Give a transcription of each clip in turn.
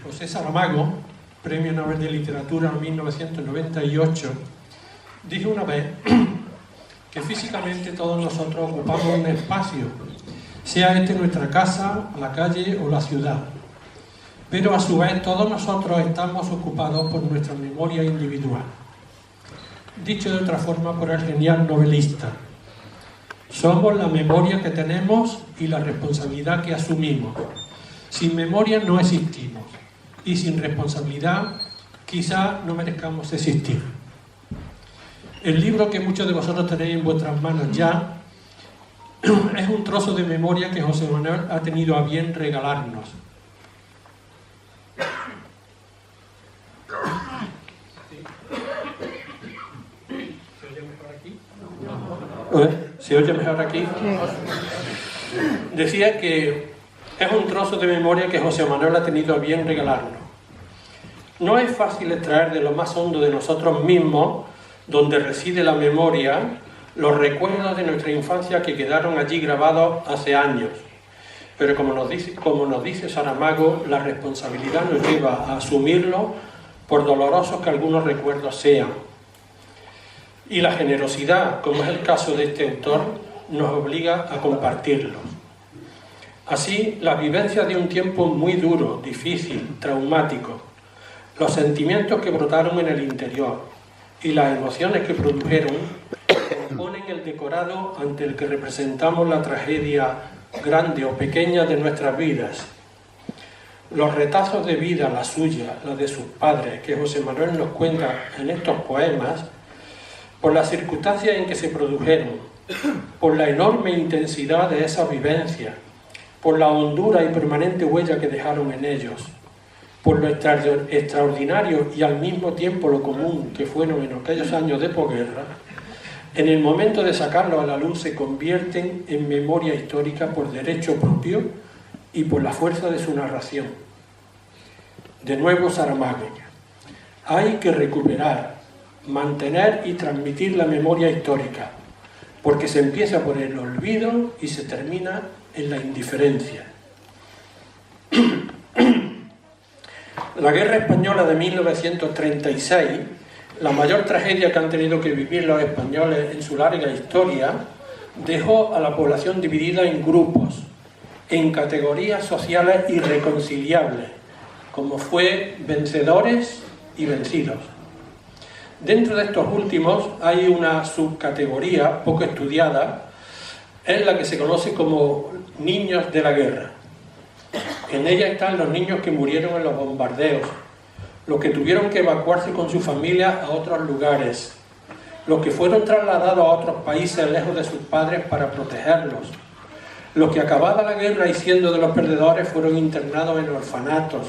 José Saramago, Premio Nobel de Literatura en 1998, dijo una vez que físicamente todos nosotros ocupamos un espacio, sea este nuestra casa, la calle o la ciudad. Pero a su vez todos nosotros estamos ocupados por nuestra memoria individual. Dicho de otra forma por el genial novelista, somos la memoria que tenemos y la responsabilidad que asumimos. Sin memoria no existimos y sin responsabilidad quizá no merezcamos existir. El libro que muchos de vosotros tenéis en vuestras manos ya es un trozo de memoria que José Manuel ha tenido a bien regalarnos. ¿Se oye mejor aquí? Decía que es un trozo de memoria que José Manuel ha tenido a bien regalarnos. No es fácil extraer de lo más hondo de nosotros mismos, donde reside la memoria, los recuerdos de nuestra infancia que quedaron allí grabados hace años. Pero como nos dice Saramago, la responsabilidad nos lleva a asumirlo, por dolorosos que algunos recuerdos sean. Y la generosidad, como es el caso de este autor, nos obliga a compartirlos. Así, las vivencias de un tiempo muy duro, difícil, traumático, los sentimientos que brotaron en el interior y las emociones que produjeron componen el decorado ante el que representamos la tragedia grande o pequeña de nuestras vidas. Los retazos de vida, la suya, la de sus padres, que José Manuel nos cuenta en estos poemas, por las circunstancias en que se produjeron, por la enorme intensidad de esas vivencias, por la hondura y permanente huella que dejaron en ellos, por lo extraordinario y al mismo tiempo lo común que fueron en aquellos años de posguerra, en el momento de sacarlo a la luz se convierten en memoria histórica por derecho propio y por la fuerza de su narración. De nuevo Saramago. Hay que recuperar, mantener y transmitir la memoria histórica, porque se empieza por el olvido y se termina en la indiferencia. La Guerra Española de 1936, la mayor tragedia que han tenido que vivir los españoles en su larga historia, dejó a la población dividida en grupos, en categorías sociales irreconciliables, como fue vencedores y vencidos. Dentro de estos últimos hay una subcategoría poco estudiada, es la que se conoce como niños de la guerra. En ella están los niños que murieron en los bombardeos, los que tuvieron que evacuarse con su familia a otros lugares, los que fueron trasladados a otros países lejos de sus padres para protegerlos, los que acabada la guerra y siendo de los perdedores fueron internados en orfanatos,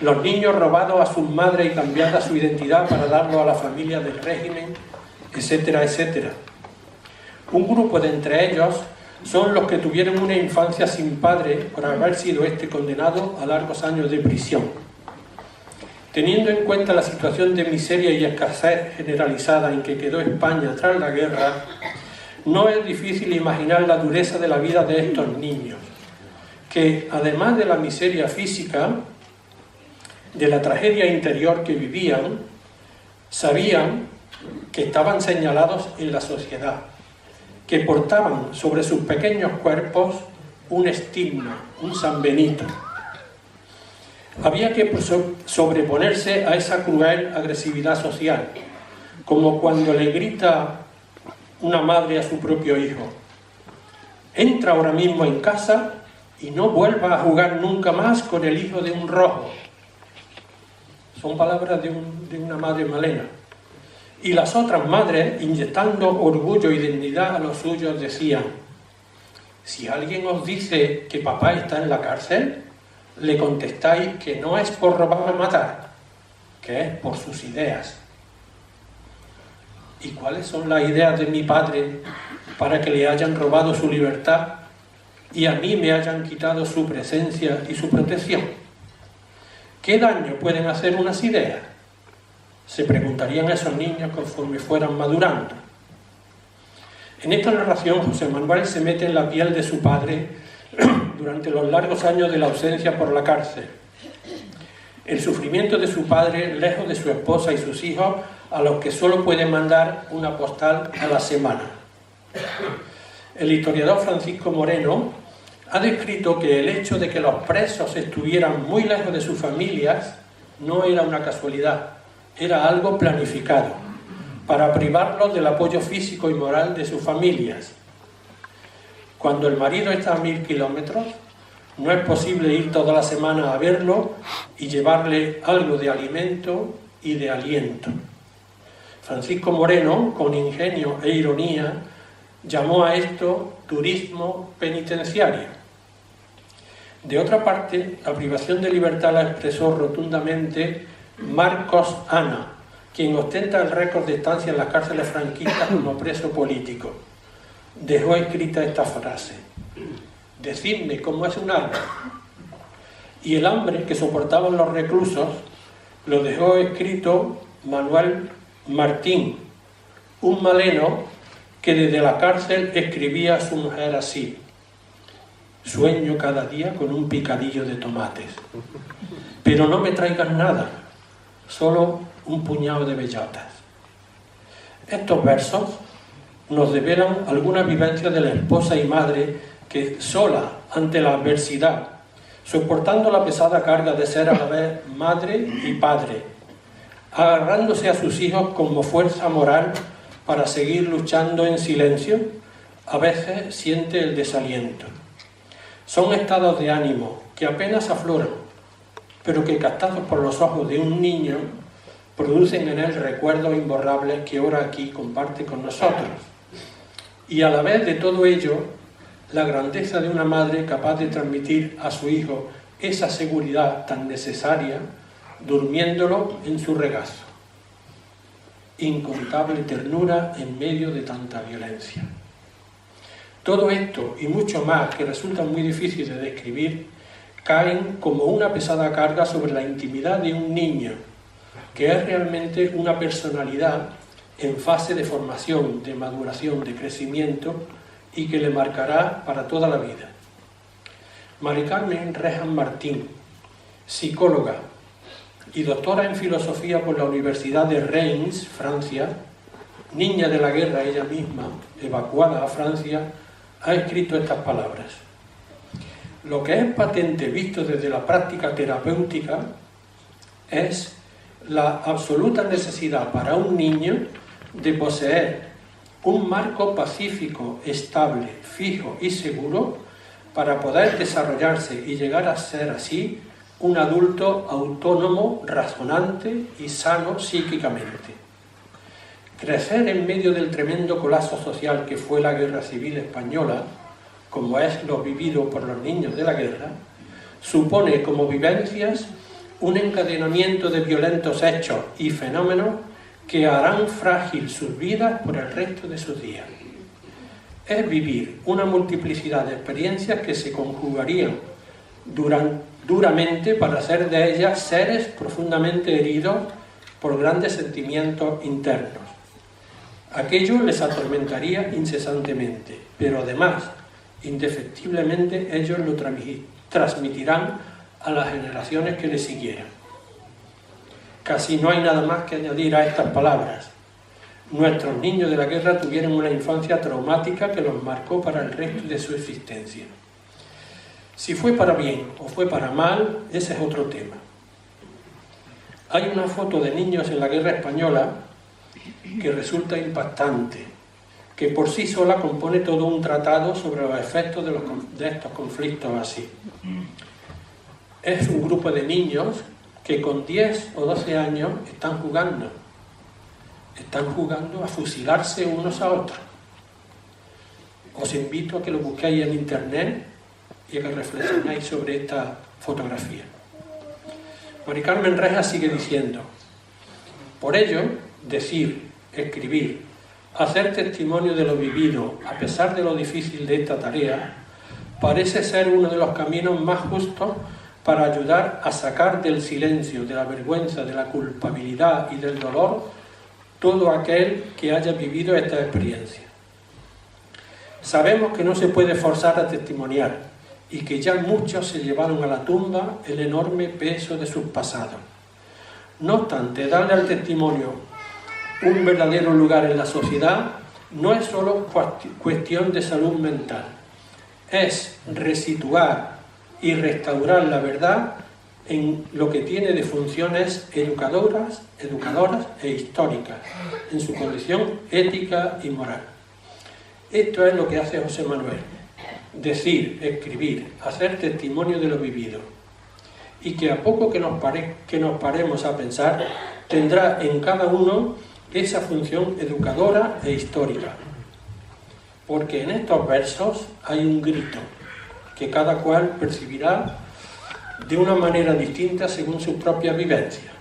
los niños robados a sus madres y cambiada su identidad para darlo a la familia del régimen, etcétera, etcétera. Un grupo de entre ellos son los que tuvieron una infancia sin padre por haber sido condenado a largos años de prisión. Teniendo en cuenta la situación de miseria y escasez generalizada en que quedó España tras la guerra, no es difícil imaginar la dureza de la vida de estos niños, que además de la miseria física, de la tragedia interior que vivían, sabían que estaban señalados en la sociedad, que portaban sobre sus pequeños cuerpos un estigma, un San Benito. Había que sobreponerse a esa cruel agresividad social, como cuando le grita una madre a su propio hijo: entra ahora mismo en casa y no vuelva a jugar nunca más con el hijo de un rojo. Son palabras de una madre malena. Y las otras madres, inyectando orgullo y dignidad a los suyos, decían: si alguien os dice que papá está en la cárcel, le contestáis que no es por robar o matar, que es por sus ideas. ¿Y cuáles son las ideas de mi padre para que le hayan robado su libertad y a mí me hayan quitado su presencia y su protección? ¿Qué daño pueden hacer unas ideas?, se preguntarían esos niños conforme fueran madurando. En esta narración, José Manuel se mete en la piel de su padre durante los largos años de la ausencia por la cárcel. el sufrimiento de su padre lejos de su esposa y sus hijos, a los que solo puede mandar una postal a la semana. El historiador Francisco Moreno ha descrito que el hecho de que los presos estuvieran muy lejos de sus familias no era una casualidad, era algo planificado, para privarlos del apoyo físico y moral de sus familias. Cuando el marido está a 1000 kilómetros, no es posible ir toda la semana a verlo y llevarle algo de alimento y de aliento. Francisco Moreno, con ingenio e ironía, llamó a esto turismo penitenciario. De otra parte, la privación de libertad la expresó rotundamente Marcos Ana, quien ostenta el récord de estancia en las cárceles franquistas como preso político. Dejó escrita esta frase: «Decidme cómo es un árbol». Y el hambre que soportaban los reclusos lo dejó escrito Manuel Martín, un maleno que desde la cárcel escribía a su mujer así: «Sueño cada día con un picadillo de tomates, pero no me traigan nada, solo un puñado de bellotas». Estos versos nos develan alguna vivencia de la esposa y madre que, sola ante la adversidad, soportando la pesada carga de ser a la vez madre y padre, agarrándose a sus hijos como fuerza moral para seguir luchando en silencio, a veces siente el desaliento. Son estados de ánimo que apenas afloran, pero que, captados por los ojos de un niño, producen en él recuerdos imborrables que ahora aquí comparte con nosotros. Y a la vez de todo ello, la grandeza de una madre capaz de transmitir a su hijo esa seguridad tan necesaria, durmiéndolo en su regazo. Incontable ternura en medio de tanta violencia. Todo esto y mucho más, que resulta muy difícil de describir, caen como una pesada carga sobre la intimidad de un niño, que es realmente una personalidad en fase de formación, de maduración, de crecimiento, y que le marcará para toda la vida. Mari Carmen Rejan Martín, psicóloga y doctora en filosofía por la Universidad de Reims, Francia, niña de la guerra ella misma, evacuada a Francia, ha escrito estas palabras: «Lo que es patente visto desde la práctica terapéutica es la absoluta necesidad para un niño de poseer un marco pacífico, estable, fijo y seguro para poder desarrollarse y llegar a ser así un adulto autónomo, razonante y sano psíquicamente. Crecer en medio del tremendo colapso social que fue la Guerra Civil Española, como es lo vivido por los niños de la guerra, supone como vivencias un encadenamiento de violentos hechos y fenómenos que harán frágil sus vidas por el resto de sus días. Es vivir una multiplicidad de experiencias que se conjugarían duramente para hacer de ellas seres profundamente heridos por grandes sentimientos internos. Aquello les atormentaría incesantemente, pero además, indefectiblemente, ellos lo transmitirán a las generaciones que les siguieran. Casi no hay nada más que añadir a estas palabras. Nuestros niños de la guerra tuvieron una infancia traumática que los marcó para el resto de su existencia. Si fue para bien o fue para mal, ese es otro tema. Hay una foto de niños en la guerra española que resulta impactante, que por sí sola compone todo un tratado sobre los efectos de estos conflictos así. Es un grupo de niños que con 10 o 12 años están jugando a fusilarse unos a otros. Os invito a que lo busquéis en internet y a que reflexionéis sobre esta fotografía. Mari Carmen Reja sigue diciendo: por ello, decir, escribir, hacer testimonio de lo vivido, a pesar de lo difícil de esta tarea, parece ser uno de los caminos más justos para ayudar a sacar del silencio, de la vergüenza, de la culpabilidad y del dolor todo aquel que haya vivido esta experiencia. Sabemos que no se puede forzar a testimoniar y que ya muchos se llevaron a la tumba el enorme peso de sus pasados. No obstante, darle al testimonio un verdadero lugar en la sociedad no es solo cuestión de salud mental, es resituar y restaurar la verdad en lo que tiene de funciones educadoras e históricas, en su condición ética y moral. Esto es lo que hace José Manuel: decir, escribir, hacer testimonio de lo vivido, y que a poco que nos paremos a pensar, tendrá en cada uno esa función educadora e histórica, porque en estos versos hay un grito que cada cual percibirá de una manera distinta según su propia vivencia.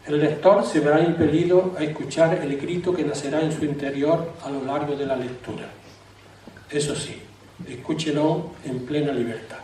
El lector se verá impelido a escuchar el grito que nacerá en su interior a lo largo de la lectura. Eso sí, escúchelo en plena libertad.